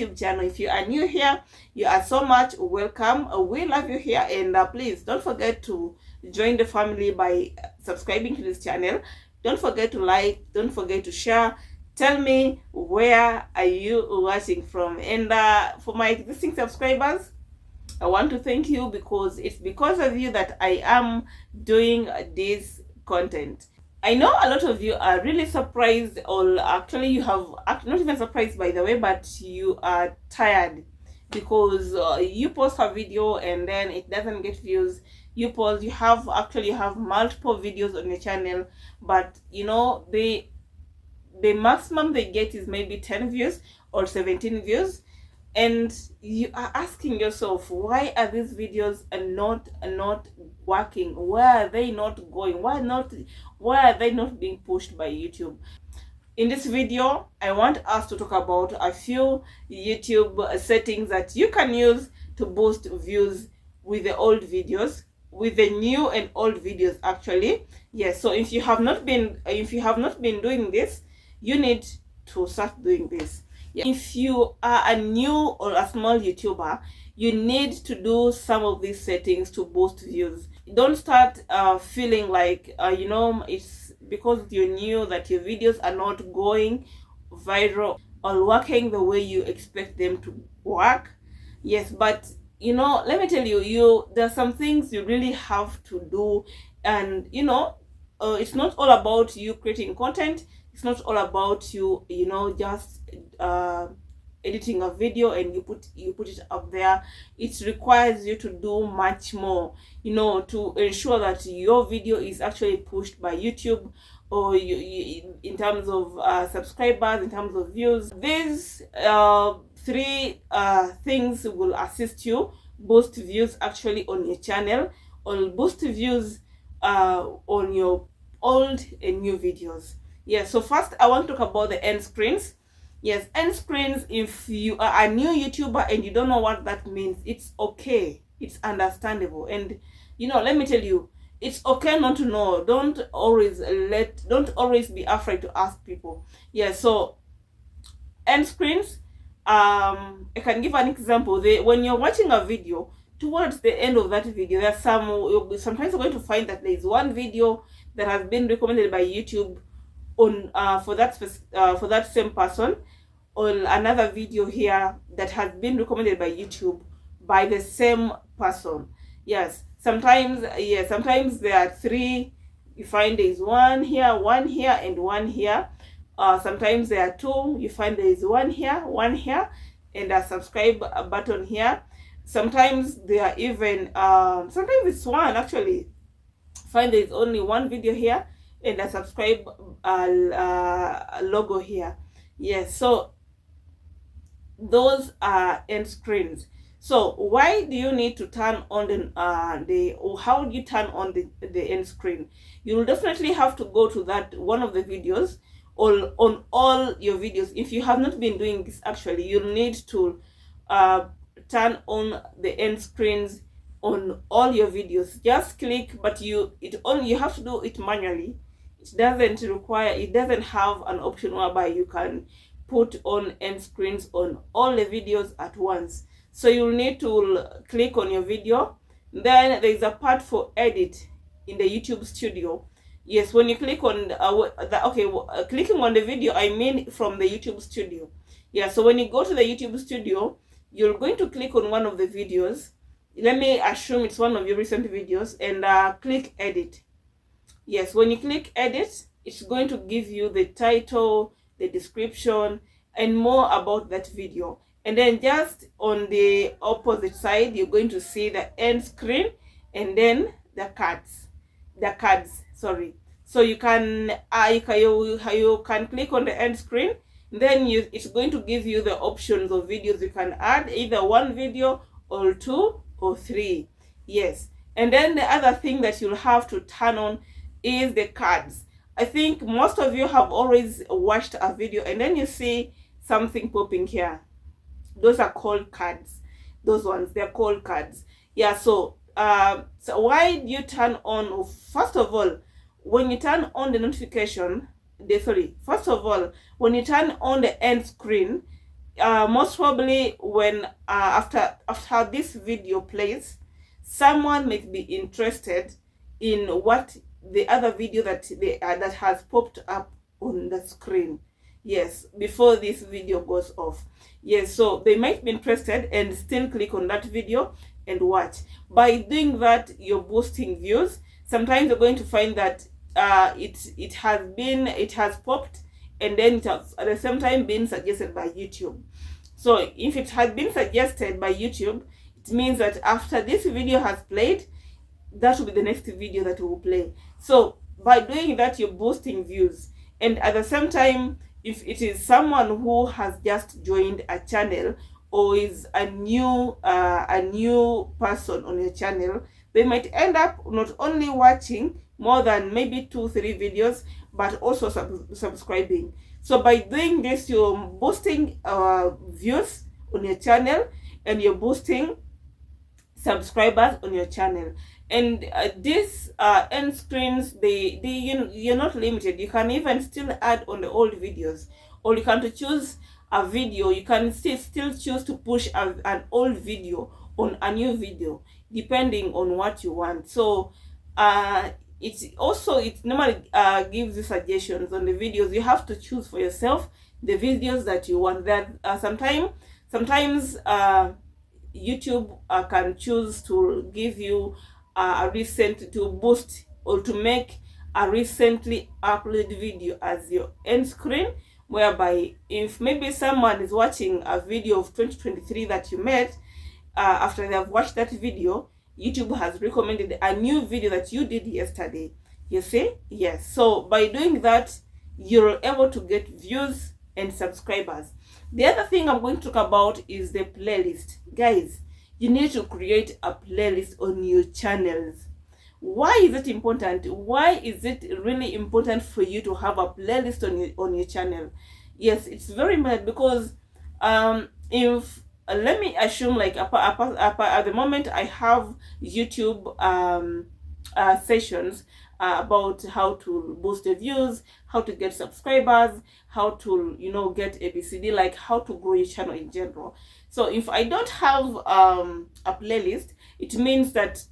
YouTube channel. If you are new here, you are so much welcome. We love you here, and please don't forget to join the family by subscribing to this channel. Don't forget to like, don't forget to share. Tell me where are you watching from, and for my existing subscribers, I want to thank you, because it's because of you that I am doing this content. I know a lot of you are really surprised, or actually you have not even surprised by the way, but you are tired because you post a video and then it doesn't get views. You have multiple videos on your channel, but you know the maximum they get is maybe 10 views or 17 views, and you are asking yourself, why are these videos not working? Why are they not going? Why are they not being pushed by YouTube? In this video, I want us to talk about a few YouTube settings that you can use to boost views with the old videos, with the new and old videos actually. Yes, so if you have not been doing this, you need to start doing this. If you are a new or a small YouTuber, you need to do some of these settings to boost views. Don't start feeling like it's because you're new that your videos are not going viral or working the way you expect them to work. Yes, but let me tell you, there's some things you really have to do, and it's not all about you creating content. It's not all about you just editing a video and you put it up there. It requires you to do much more, to ensure that your video is actually pushed by YouTube, or you in terms of subscribers, in terms of views. These three things will assist you boost views actually on your channel, or boost views on your old and new videos. Yeah, so first I want to talk about the end screens. Yes, end screens, if you are a new YouTuber and you don't know what that means, it's okay. It's understandable. And let me tell you, it's okay not to know. Don't always be afraid to ask people. Yeah, so end screens, I can give an example. When you're watching a video, towards the end of that video, there's sometimes you're going to find that there's one video that has been recommended by YouTube on for that same person, or another video here that has been recommended by YouTube by the same person. Yes, sometimes there are three. You find there is one here, and one here. Sometimes there are two. You find there is one here, and a subscribe button here. Sometimes there are even sometimes it's one actually. Find there is only one video here and a subscribe logo here. Yes, so those are end screens. So why do you need to turn on how do you turn on the end screen? You will definitely have to go to that one of the videos, or on all your videos. If you have not been doing this actually, you'll need to turn on the end screens on all your videos. Just click, but you have to do it manually. It doesn't have an option whereby you can put on end screens on all the videos at once. So you'll need to click on your video. Then there is a part for edit in the YouTube studio. Yes, when you click on clicking on the video, I mean from the YouTube studio. Yeah, so when you go to the YouTube studio, you're going to click on one of the videos. Let me assume it's one of your recent videos, and click edit. Yes, when you click edit, it's going to give you the title, the description, and more about that video. And then just on the opposite side, you're going to see the end screen and then the cards. Sorry. So you can click on the end screen. Then it's going to give you the options of videos you can add, either one video or two or three. Yes. And then the other thing that you'll have to turn on is the cards. I think most of you have always watched a video and then you see something popping here. Those are called cards. Those ones, they're called cards. Yeah, so why do you turn on? First of all, when you turn on the notification, when you turn on the end screen, most probably when after this video plays, someone might be interested in what the other video that that has popped up on the screen. Yes, before this video goes off. Yes, so they might be interested and still click on that video and watch. By doing that, you're boosting views. Sometimes you're going to find that it has popped, and then it has at the same time been suggested by YouTube. So if it has been suggested by YouTube, it means that after this video has played, that will be the next video that will play. So by doing that, you're boosting views. And at the same time, if it is someone who has just joined a channel or is a new person on your channel, they might end up not only watching more than maybe 2-3 videos, but also subscribing. So by doing this, you're boosting views on your channel, and you're boosting subscribers on your channel. And these end screens, you're not limited. You can even still add on the old videos, or you can choose a video. You can still choose to push an old video on a new video, depending on what you want. So it normally gives you suggestions on the videos. You have to choose for yourself the videos that you want. That sometimes YouTube can choose to give you to boost or to make a recently uploaded video as your end screen, whereby if maybe someone is watching a video of 2023 that you made, after they have watched that video, YouTube has recommended a new video that you did yesterday. You see? Yes. So by doing that, you're able to get views and subscribers. The other thing I'm going to talk about is the playlist. Guys, you need to create a playlist on your channels. Why is it important? Why is it really important for you to have a playlist on your channel? Yes, it's very important because if let me assume, like at the moment I have YouTube sessions about how to boost the views, how to get subscribers, how to get ABCD, like how to grow your channel in general. So if I don't have a playlist, it means that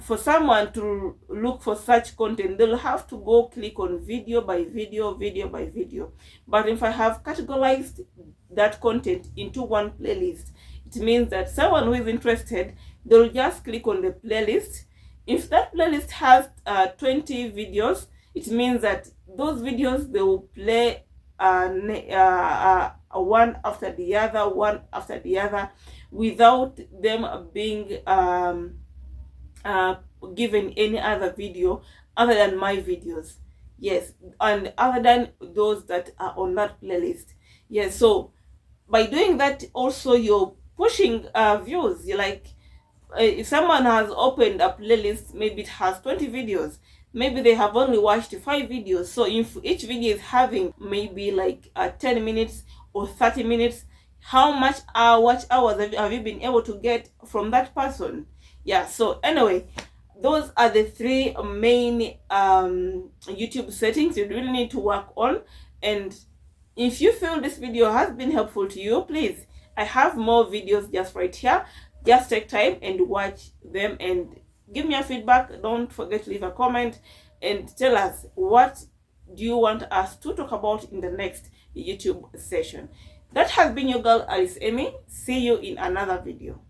for someone to look for such content, they'll have to go click on video by video, video by video. But if I have categorized that content into one playlist, it means that someone who is interested, they'll just click on the playlist. If that playlist has 20 videos, it means that those videos, they will play one after the other, without them being given any other video other than my videos. Yes, and other than those that are on that playlist. Yes, so by doing that, also you're pushing views. You're like, if someone has opened a playlist, maybe it has 20 videos, maybe they have only watched 5 videos. So if each video is having maybe like 10 minutes or 30 minutes, how much watch hours have you been able to get from that person? Yeah, so anyway, those are the 3 main YouTube settings you really need to work on. And if you feel this video has been helpful to you, please, I have more videos just right here. Just take time and watch them and give me a feedback. Don't forget to leave a comment and tell us what do you want us to talk about in the next YouTube session. That has been your girl Alice Amy. See you in another video.